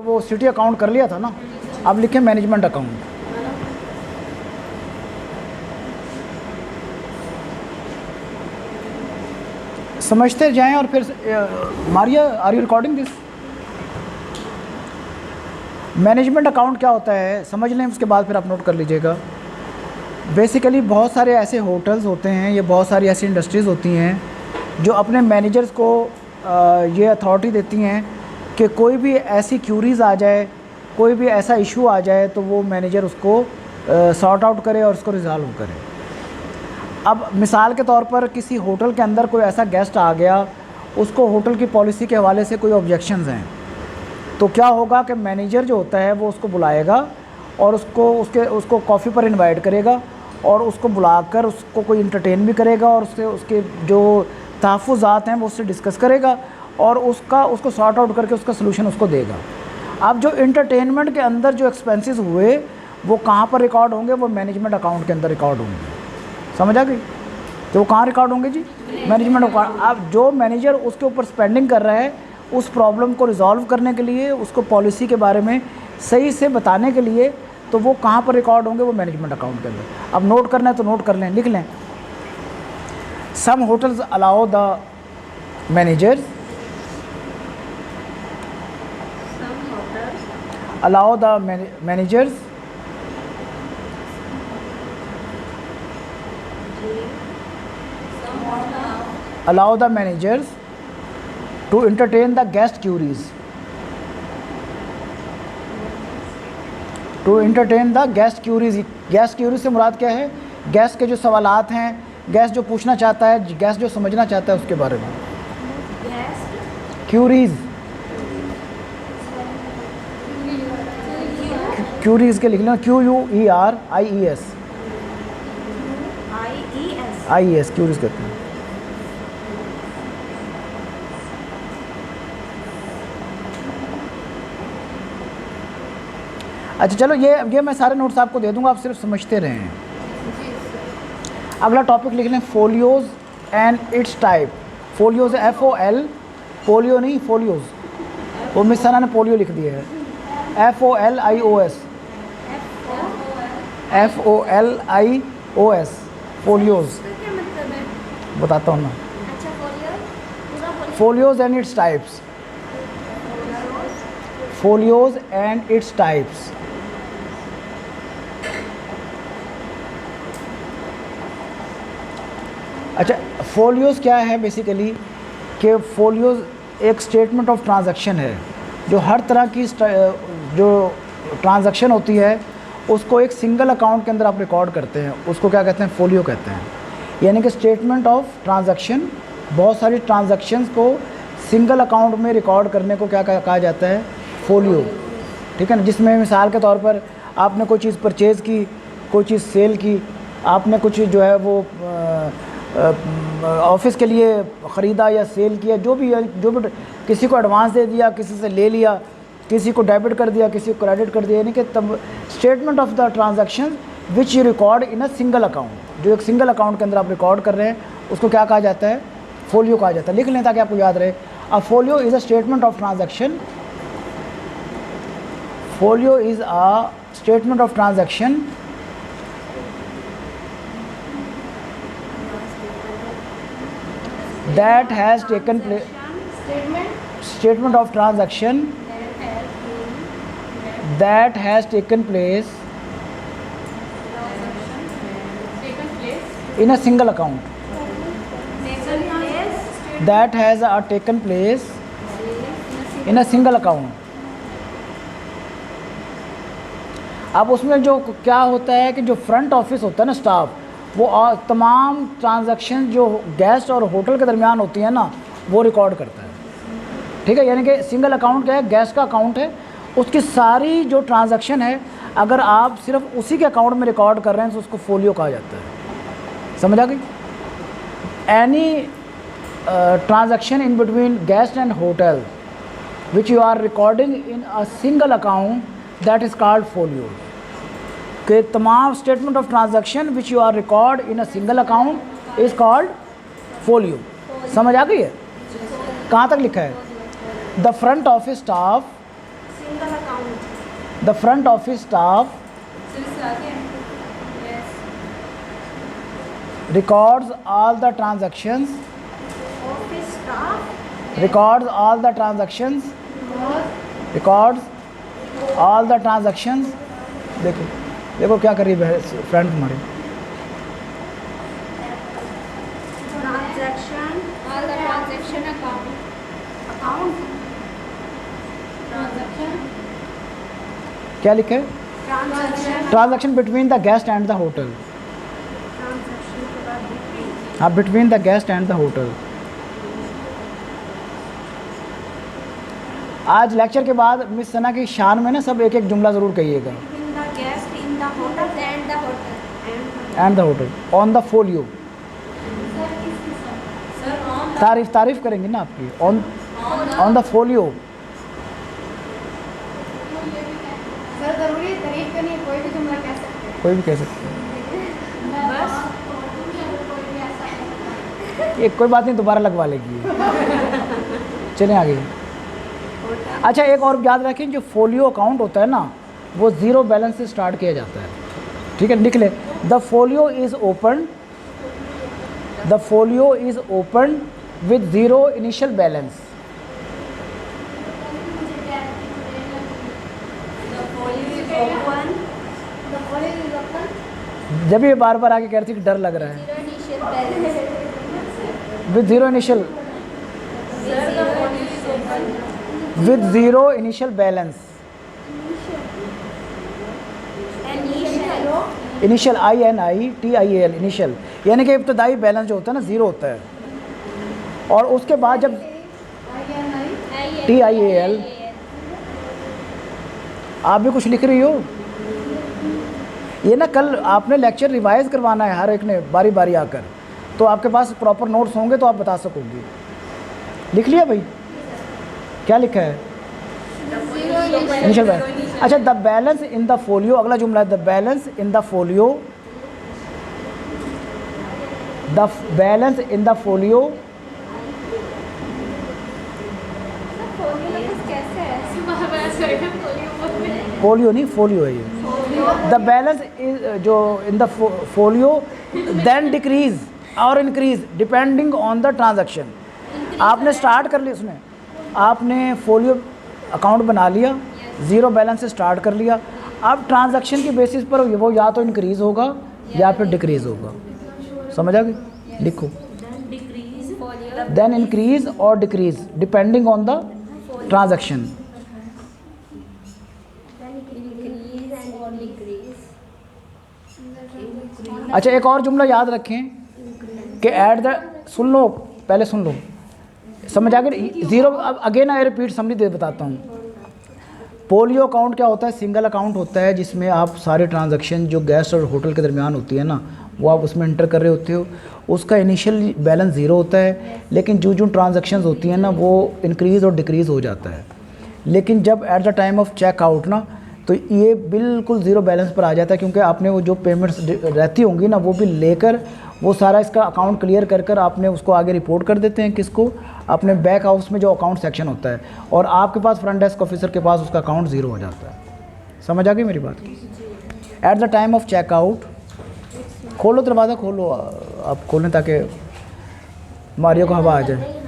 वो city account कर लिया था ना, अब लिखें मैनेजमेंट अकाउंट। समझते जाएं और फिर Maria, are you recording this? Management account क्या होता है समझ लें, उसके बाद फिर आप नोट कर लीजिएगा। बेसिकली बहुत सारे ऐसे होटल्स होते हैं, ये बहुत सारी ऐसी इंडस्ट्रीज़ होती हैं जो अपने मैनेजर्स को ये अथॉरिटी देती हैं कि कोई भी ऐसी क्यूरीज़ आ जाए, कोई भी ऐसा इशू आ जाए तो वो मैनेजर उसको सॉर्ट आउट करे और उसको रिज़ॉल्व करे। अब मिसाल के तौर पर किसी होटल के अंदर कोई ऐसा गेस्ट आ गया, उसको होटल की पॉलिसी के हवाले से कोई ऑब्जेक्शंस हैं, तो क्या होगा कि मैनेजर जो होता है वो उसको बुलाएगा और उसको कॉफ़ी पर इनवाइट करेगा और उसको बुलाकर उसको कोई इंटरटेन भी करेगा और उसके जो तहफ़्फ़ुज़ात हैं वो उससे डिस्कस करेगा और उसको सॉर्ट आउट करके उसका सलूशन उसको देगा। अब जो इंटरटेनमेंट के अंदर जो एक्सपेंसेस हुए वो कहाँ पर रिकॉर्ड होंगे? वो मैनेजमेंट अकाउंट के अंदर रिकॉर्ड होंगे। समझ आ गई? तो वो कहाँ रिकॉर्ड होंगे जी? Management account. अब जो मैनेजर उसके ऊपर स्पेंडिंग कर रहा है, उस प्रॉब्लम को रिजॉल्व करने के लिए, उसको पॉलिसी के बारे में सही से बताने के लिए, तो वो कहाँ पर रिकॉर्ड होंगे? वो मैनेजमेंट अकाउंट के अंदर। अब नोट करना है तो नोट कर लें, लिख लें। Some hotels allow the managers to entertain the guest queries. Guest queries से मुराद क्या है? गेस्ट के जो सवालात हैं, गेस्ट जो पूछना चाहता है, गेस्ट जो समझना चाहता है उसके बारे में। क्यूरीज के लिख लेना, QUERIES, क्यूरीज कहते हैं। अच्छा चलो, ये मैं सारे नोट्स आपको दे दूंगा, आप सिर्फ समझते रहें। अगला टॉपिक लिख लें, folios and it's type. Folios FOL, polio नहीं, फोलियोज। वो मिस सना ने पोलियो लिख दिया है, FOLIOS, फोलियोज। बताता हूँ ना। Folios and its types, folios and its types. अच्छा, फोलियोज क्या है? बेसिकली कि फोलियोज एक स्टेटमेंट ऑफ ट्रांजैक्शन है, जो हर तरह की जो ट्रांजैक्शन होती है उसको एक सिंगल अकाउंट के अंदर आप रिकॉर्ड करते हैं, उसको क्या कहते हैं? फोलियो कहते हैं। यानी कि स्टेटमेंट ऑफ ट्रांजैक्शन, बहुत सारी ट्रांजैक्शंस को सिंगल अकाउंट में रिकॉर्ड करने को क्या कहा जाता है? फोलियो। ठीक है ना? जिसमें मिसाल के तौर पर आपने कोई चीज़ परचेज़ की, कोई चीज़ सेल की, आपने कुछ जो है वो ऑफिस के लिए ख़रीदा या सेल किया, जो भी किसी को एडवांस दे दिया, किसी से ले लिया, किसी को डेबिट कर दिया, किसी को क्रेडिट कर दिया, यानी कि तब statement of the transaction which you record in a single account, जो एक सिंगल अकाउंट के अंदर आप रिकॉर्ड कर रहे हैं उसको क्या कहा जाता है? फोलियो कहा जाता है। लिख लें ताकि आपको याद रहे। A folio is a statement of transaction, folio is a statement of transaction that has taken place, statement of transaction that has taken place in a single account, that has taken place in a single account। अब उसमें जो क्या होता है कि जो front office होता है ना, स्टाफ, वो तमाम ट्रांजैक्शन जो गेस्ट और होटल के दरमियान होती हैं ना, वो रिकॉर्ड करता है। ठीक है? यानी कि सिंगल अकाउंट क्या है? गेस्ट का अकाउंट है, उसकी सारी जो ट्रांजैक्शन है अगर आप सिर्फ उसी के अकाउंट में रिकॉर्ड कर रहे हैं तो उसको फोलियो कहा जाता है। समझ आ गई? Any transaction in between guest and hotel which you are recording in a single account, that is called folio. कि तमाम statement of transaction which you are record in a single account is called folio. समझ आ गई है? कहाँ तक लिखा है? The front office staff the front office staff records all the transactions, office staff records all the transactions, records all the transactions। देखो देखो क्या कर रही है फ्रेंड तुम्हारी। transaction all the transaction account transaction क्या लिखा है? transaction transaction between the guest and the hotel. transaction के बाद between हाँ, between the guest and the hotel. आज लेक्चर के बाद मिस सना की शान में ना सब एक एक जुमला ज़रूर कहिएगा। between the guest in the hotel and the hotel and the hotel on the folio. तारीफ करेंगे ना आपकी। On the folio. सर जरूरी है तारीफ करनी है, कोई भी जुमला कह सकते हैं। कोई भी कह सकते हैं। बस ये कोई बात नहीं, दोबारा लगवा लेगी। चलें आगे। अच्छा, एक और याद रखें, जो फोलियो अकाउंट होता है ना, वो ज़ीरो बैलेंस से स्टार्ट किया जाता है। ठीक है, लिख ले। The folio is open, the folio is open with zero initial balance. जब ये बार बार आके कहती है कि डर लग रहा है, with zero initial, with zero initial balance. Initial INITIAL initial, यानी कि इब्तदाई बैलेंस जो होता है ना, ज़ीरो होता है। और उसके बाद जब TIAL, आप भी कुछ लिख रही हो? ये ना कल आपने लेक्चर रिवाइज करवाना है, हर एक ने बारी बारी आकर, तो आपके पास प्रॉपर नोट्स होंगे तो आप बता सकोगे। लिख लिया भाई? क्या लिखा है? Initial balance. अच्छा, the balance in the folio, अगला जुमला है the balance in the folio, the balance in the folio. Folio नहीं, फोलियो है ये। द बैलेंस जो in the folio then decrease और increase depending on the transaction. आपने स्टार्ट कर लिया, उसमें आपने फोलियो अकाउंट बना लिया, ज़ीरो बैलेंस से स्टार्ट कर लिया। अब ट्रांजैक्शन की बेसिस पर वो या तो इंक्रीज़ होगा या फिर डिक्रीज़ होगा। समझ आ गई? लिखो, देन इंक्रीज़ और decrease depending on the transaction. अच्छा, एक और जुमला याद रखें कि एट द, सुन लो पहले, सुन लो, समझ आ गई? ज़ीरो, अब अगेन आई रिपीट, समझी दे बताता हूँ। पोलियो अकाउंट क्या होता है? सिंगल अकाउंट होता है जिसमें आप सारे ट्रांजैक्शन जो गेस्ट और होटल के दरमियान होती है ना, वो आप उसमें इंटर कर रहे होते हो। उसका इनिशियल बैलेंस ज़ीरो होता है, लेकिन जो जो ट्रांजैक्शंस होती हैं ना, वो इंक्रीज़ और डिक्रीज़ हो जाता है। लेकिन जब at the time of checkout ना, तो ये बिल्कुल ज़ीरो बैलेंस पर आ जाता है, क्योंकि आपने वो जो पेमेंट्स रहती होंगी ना, वो भी लेकर वो सारा इसका अकाउंट क्लियर कर कर आपने उसको आगे रिपोर्ट कर देते हैं। किसको? अपने बैक हाउस में जो अकाउंट सेक्शन होता है, और आपके पास फ्रंट डेस्क ऑफिसर के पास उसका अकाउंट ज़ीरो हो जाता है। समझ आ गई मेरी बात? At the time of checkout, खोलो दरवाज़ा, खोलो, आप खोलें ताकि मारियो को हवा आ जाए।